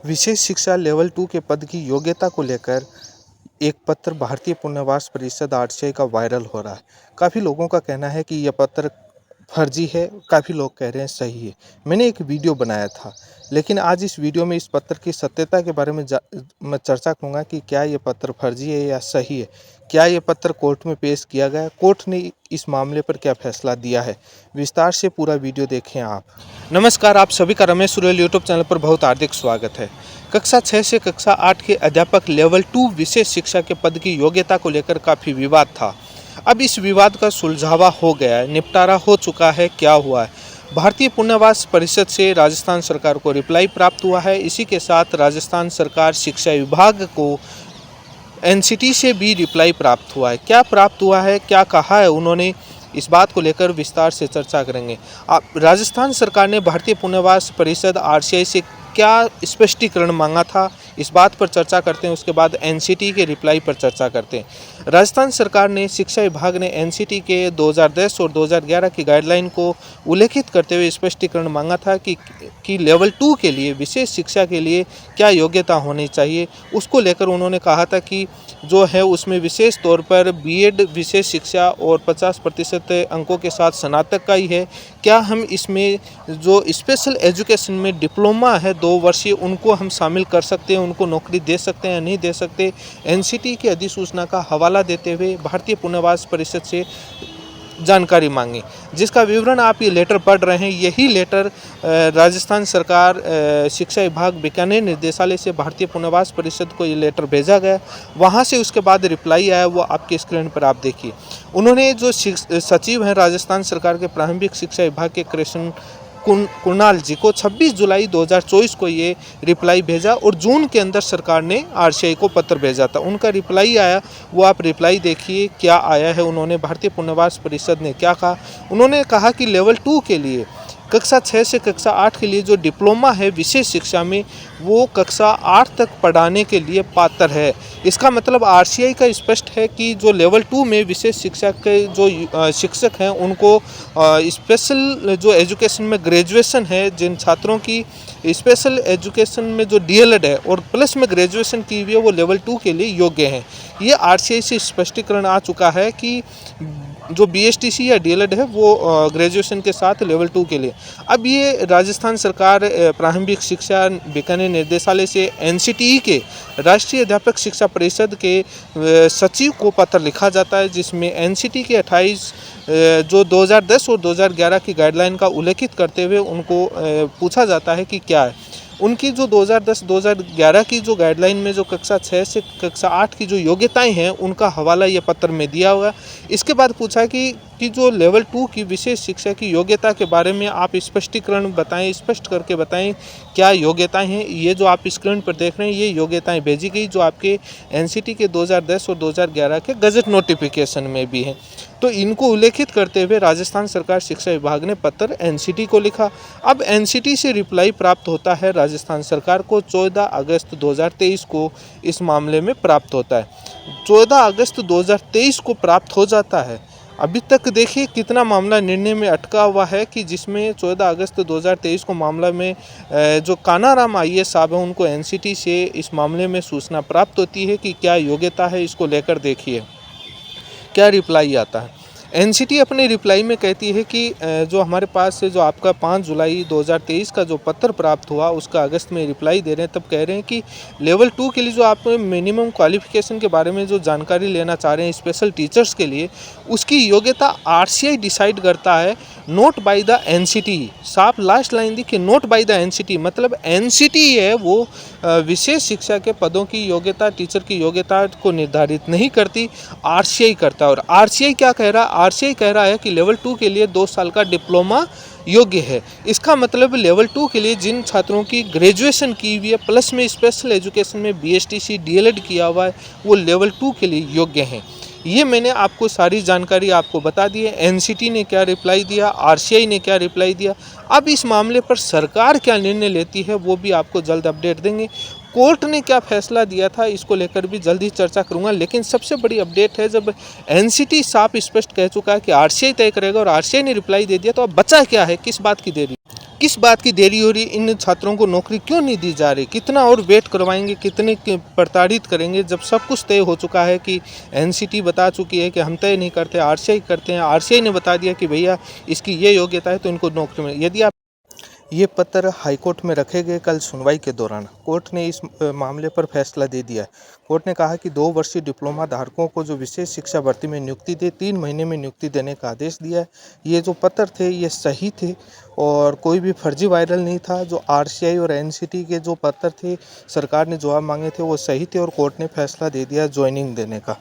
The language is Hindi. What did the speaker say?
विशेष शिक्षा लेवल 2 के पद की योग्यता को लेकर एक पत्र भारतीय पुनर्वास परिषद आरटीआई का वायरल हो रहा है। काफ़ी लोगों का कहना है कि यह पत्र फर्जी है, काफ़ी लोग कह रहे हैं सही है। मैंने एक वीडियो बनाया था, लेकिन आज इस वीडियो में इस पत्र की सत्यता के बारे में मैं चर्चा करूँगा कि क्या ये पत्र फर्जी है या सही है। क्या ये पत्र कोर्ट में पेश किया गया, कोर्ट ने इस मामले पर क्या फैसला दिया है। विस्तार से पूरा वीडियो देखें आप। नमस्कार, आप सभी का रमेश सुरेल यूट्यूब चैनल पर बहुत हार्दिक स्वागत है। कक्षा 6 से कक्षा 8 के अध्यापक लेवल 2 विशेष शिक्षा के पद की योग्यता को लेकर काफ़ी विवाद था। अब इस विवाद का सुलझावा हो गया है, निपटारा हो चुका है। क्या हुआ है? भारतीय पुनर्वास परिषद से राजस्थान सरकार को रिप्लाई प्राप्त हुआ है। इसी के साथ राजस्थान सरकार शिक्षा विभाग को एनसीटी से भी रिप्लाई प्राप्त हुआ है। क्या प्राप्त हुआ है, क्या कहा है उन्होंने, इस बात को लेकर विस्तार से चर्चा करेंगे। राजस्थान सरकार ने भारतीय पुनर्वास परिषद आरटीआई से क्या स्पष्टीकरण मांगा था, इस बात पर चर्चा करते हैं। उसके बाद एनसीटी के रिप्लाई पर चर्चा करते हैं। राजस्थान सरकार ने, शिक्षा विभाग ने एनसीटी के 2010 और 2011 की गाइडलाइन को उल्लेखित करते हुए स्पष्टीकरण मांगा था कि लेवल 2 के लिए, विशेष शिक्षा के लिए क्या योग्यता होनी चाहिए। उसको लेकर उन्होंने कहा था कि जो है उसमें विशेष तौर पर बीएड विशेष शिक्षा और 50% अंकों के साथ स्नातक का ही है। क्या हम इसमें जो स्पेशल एजुकेशन में डिप्लोमा है 2 वर्षीय, उनको हम शामिल कर सकते हैं, उनको नौकरी दे सकते हैं या नहीं दे सकते। एनसीटी की अधिसूचना का हवाला देते हुए भारतीय पुनर्वास परिषद से जानकारी मांगी, जिसका विवरण आप ये लेटर पढ़ रहे हैं। यही लेटर राजस्थान सरकार शिक्षा विभाग बीकानेर निर्देशालय से भारतीय पुनर्वास परिषद को ये लेटर भेजा गया। वहाँ से उसके बाद रिप्लाई आया, वो आपके स्क्रीन पर आप देखिए। उन्होंने जो सचिव हैं राजस्थान सरकार के प्रारंभिक शिक्षा विभाग के कृष्ण कुणाल जी को 26 जुलाई 2024 को ये रिप्लाई भेजा और जून के अंदर सरकार ने आरटीआई को पत्र भेजा था। उनका रिप्लाई आया, वो आप रिप्लाई देखिए क्या आया है। उन्होंने, भारतीय पुनर्वास परिषद ने क्या कहा। उन्होंने कहा कि लेवल 2 के लिए, कक्षा 6 से कक्षा 8 के लिए जो डिप्लोमा है विशेष शिक्षा में, वो कक्षा 8 तक पढ़ाने के लिए पात्र है। इसका मतलब आरटीआई का स्पष्ट है कि जो लेवल 2 में विशेष शिक्षा के जो शिक्षक हैं, उनको स्पेशल जो एजुकेशन में ग्रेजुएशन है, जिन छात्रों की स्पेशल एजुकेशन में जो डीएलएड है और प्लस में ग्रेजुएशन की हुई है, वो लेवल 2 के लिए योग्य हैं। ये आरटीआई से स्पष्टीकरण आ चुका है कि जो बीएसटीसी या डीएलएड है वो ग्रेजुएशन के साथ लेवल 2 के लिए। अब ये राजस्थान सरकार प्रारंभिक शिक्षा बीकानेर निर्देशालय से एनसीटीई के, राष्ट्रीय अध्यापक शिक्षा परिषद के सचिव को पत्र लिखा जाता है, जिसमें एनसीटी के 28 जो 2010 और 2011 की गाइडलाइन का उल्लेखित करते हुए उनको पूछा जाता है कि क्या है उनकी जो 2010-2011 की जो गाइडलाइन में जो कक्षा 6 से कक्षा 8 की जो योग्यताएं हैं, उनका हवाला ये पत्र में दिया हुआ। इसके बाद पूछा कि जो लेवल 2 की विशेष शिक्षा की योग्यता के बारे में आप स्पष्टीकरण बताएं, स्पष्ट करके बताएं क्या योग्यताएं हैं। ये जो आप स्क्रीन पर देख रहे हैं, ये योग्यताएं भेजी गई जो आपके एनसीटी के 2010 और 2011 के गजट नोटिफिकेशन में भी हैं। तो इनको उल्लेखित करते हुए राजस्थान सरकार शिक्षा विभाग ने पत्र एनसीटी को लिखा। अब एनसीटी से रिप्लाई प्राप्त होता है राजस्थान सरकार को 14 अगस्त 2023 को इस मामले में प्राप्त होता है। 14 अगस्त 2023 को प्राप्त हो जाता है। अभी तक देखिए कितना मामला निर्णय में अटका हुआ है कि जिसमें 14 अगस्त 2023 को मामला में जो कानाराम आईएएस साहब हैं, उनको एनसीटी से इस मामले में सूचना प्राप्त होती है कि क्या योग्यता है। इसको लेकर देखिए क्या रिप्लाई आता है। एनसीटी अपने रिप्लाई में कहती है कि जो हमारे पास से जो आपका 5 जुलाई 2023 का जो पत्र प्राप्त हुआ, उसका अगस्त में रिप्लाई दे रहे हैं। तब कह रहे हैं कि लेवल 2 के लिए जो आप मिनिमम क्वालिफिकेशन के बारे में जो जानकारी लेना चाह रहे हैं स्पेशल टीचर्स के लिए, उसकी योग्यता आरटीआई डिसाइड करता है, नोट बाय द एनसीटी। साफ लास्ट लाइन दी कि नोट बाय द एनसीटी, मतलब एनसीटी है वो विशेष शिक्षा के पदों की योग्यता, टीचर की योग्यता को निर्धारित नहीं करती, आरटीआई करता है। और आरटीआई क्या कह रहा है? आरटीआई कह रहा है कि लेवल 2 के लिए 2 साल का डिप्लोमा योग्य है। इसका मतलब लेवल 2 के लिए जिन छात्रों की ग्रेजुएशन की हुई है प्लस में स्पेशल एजुकेशन में बीएसटीसी डीएलएड किया हुआ है, वो लेवल 2 के लिए योग्य हैं। ये मैंने आपको सारी जानकारी आपको बता दी है। एनसीटी ने क्या रिप्लाई दिया, आरटीआई ने क्या रिप्लाई दिया। अब इस मामले पर सरकार क्या निर्णय लेती है वो भी आपको जल्द अपडेट देंगे। कोर्ट ने क्या फैसला दिया था, इसको लेकर भी जल्दी चर्चा करूंगा। लेकिन सबसे बड़ी अपडेट है, जब एनसीटी साफ स्पष्ट कह चुका है कि आरटीआई तय करेगा और आरटीआई ने रिप्लाई दे दिया, तो अब बचा क्या है, किस बात की देरी। किस बात की देरी हो रही, इन छात्रों को नौकरी क्यों नहीं दी जा रही, कितना और वेट करवाएंगे, कितने प्रताड़ित करेंगे, जब सब कुछ तय हो चुका है कि एनसीटी बता चुकी है कि हम तय नहीं करते, आरसीआई करते हैं, आरसीआई ने बता दिया कि भैया इसकी ये योग्यता है तो इनको नौकरी मिले। यदि आप ये पत्र हाईकोर्ट में रखे गए कल सुनवाई के दौरान कोर्ट ने इस मामले पर फैसला दे दिया है। कोर्ट ने कहा कि 2 वर्षीय डिप्लोमा धारकों को जो विशेष शिक्षा भर्ती में नियुक्ति दे 3 महीने में नियुक्ति देने का आदेश दिया है। ये जो पत्र थे ये सही थे और कोई भी फर्जी वायरल नहीं था। जो आरसीआई और एनसीटी के जो पत्र थे सरकार ने जवाब मांगे थे वो सही थे और कोर्ट ने फैसला दे दिया ज्वाइनिंग देने का।